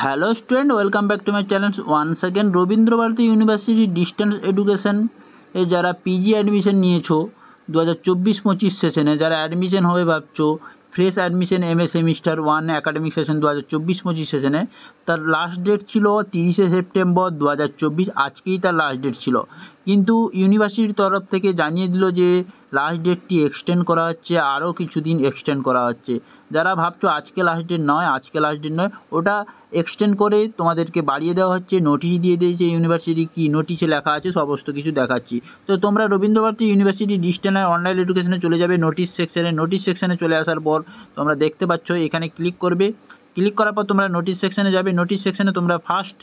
Hello student, welcome back to my channel once again. Rabindra Bharati university distance education এ যারা PG admission নিয়েছো 2024-25 সেশনে, যারা অ্যাডমিশন হবে ভাবছো, fresh admission M A semester 1 academic session 2024-25 সেশনে, তার লাস্ট ডেট ছিল 30শে সেপ্টেম্বর 2024। আজকেই তার লাস্ট ডেট ছিল, কিন্তু ইউনিভার্সিটির তরফ থেকে জানিয়ে দিল যে লাস্ট ডেটটি এক্সটেন্ড করা হচ্ছে, আরও কিছুদিন এক্সটেন্ড করা হচ্ছে। যারা ভাবছো আজকে লাস্ট ডেট নয়, ওটা এক্সটেন্ড করে তোমাদেরকে বাড়িয়ে দেওয়া হচ্ছে। নোটিশ দিয়ে দিয়েছে ইউনিভার্সিটি, কি নোটিশে লেখা আছে সমস্ত কিছু দেখাচ্ছি। তো তোমরা Rabindra Bharati university distance online এডুকেশনে চলে যাবে নোটিশ সেকশনে চলে আসার পর তোমরা দেখতে পাচ্ছ এখানে ক্লিক করবে। ক্লিক করার পর তোমরা নোটিশ সেকশনে যাবে। নোটিশ সেকশনে তোমরা ফার্স্ট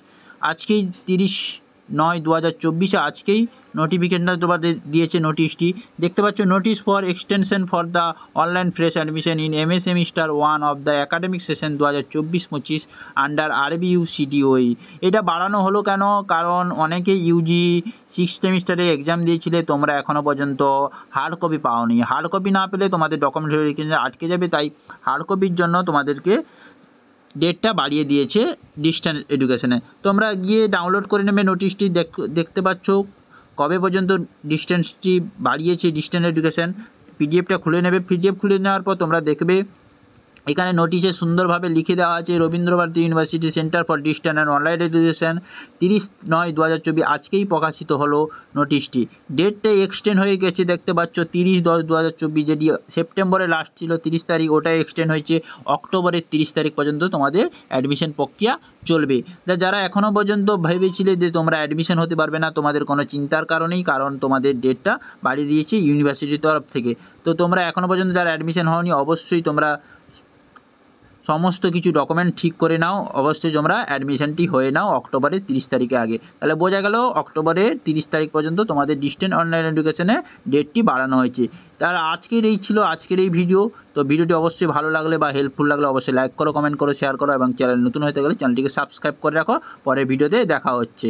আজকেই 30/9/2024 আজকেই নোটিফিকেশনটা তোমাদের দিয়েছে। নোটিশটি দেখতে পাচ্ছ, notice for extension for the online fresh admission in M A semester 1 of the academic session 2024-25 under RBU CTOE। এটা বাড়ানো হলো কেন? কারণ অনেকে ইউজি 6 সেমিস্টারে এক্সাম দিয়েছিলে, তোমরা এখনও পর্যন্ত হার্ড কপি পাওনি। হার্ড কপি না পেলে তোমাদের ডকুমেন্ট ভেরিফিকেশন আটকে যাবে, তাই হার্ড কপির জন্য তোমাদেরকে ডেটটা বাড়িয়ে দিয়েছে ডিস্টেন্স এডুকেশনে। তোমরা গিয়ে ডাউনলোড করে নেবে নোটিশটি। দেখতে পাচ্ছ কবে পর্যন্ত ডিস্টেন্সটি বাড়িয়েছে ডিস্টেন্স এডুকেশন। পিডিএফটা খুলে নেবে। পিডিএফ খুলে নেওয়ার পর তোমরা দেখবে এখানে নোটিশে সুন্দরভাবে লিখে দেওয়া আছে Rabindra Bharati university centre for distance and online education 30/9/2024 আজকেই প্রকাশিত হলো নোটিশটি। ডেটটা এক্সটেন্ড হয়ে গেছে, দেখতে পাচ্ছ 30/10/2024, যেটি সেপ্টেম্বরে লাস্ট ছিল 30 তারিখ, ওটাই এক্সটেন্ড হয়েছে অক্টোবরের 30 তারিখ পর্যন্ত তোমাদের অ্যাডমিশন প্রক্রিয়া চলবে। যারা এখনও পর্যন্ত ভেবেছিলে যে তোমরা অ্যাডমিশন হতে পারবে না, তোমাদের কোনো চিন্তার কারণেই, কারণ তোমাদের ডেটটা বাড়িয়ে দিয়েছে ইউনিভার্সিটির তরফ থেকে। তো তোমরা এখনও পর্যন্ত যারা অ্যাডমিশন হওনি, অবশ্যই তোমরা সমস্ত কিছু ডকুমেন্ট ঠিক করে নাও। অবশ্যই তোমরা অ্যাডমিশনটি হয়ে নাও অক্টোবরের 30 তারিখে আগে। তাহলে বোঝা গেল অক্টোবরের 30 তারিখ পর্যন্ত তোমাদের ডিস্টেন্স অনলাইন এডুকেশনে ডেটটি বাড়ানো হয়েছে। তার আজকের এই ভিডিও। তো ভিডিওটি অবশ্যই ভালো লাগলে বা হেল্পফুল লাগলে অবশ্যই লাইক করো, কমেন্ট করো, শেয়ার করো এবং চ্যানেল নতুন হয়ে থাকলে চ্যানেলটিকে সাবস্ক্রাইব করে রাখো। পরের ভিডিওতে দেখা হচ্ছে।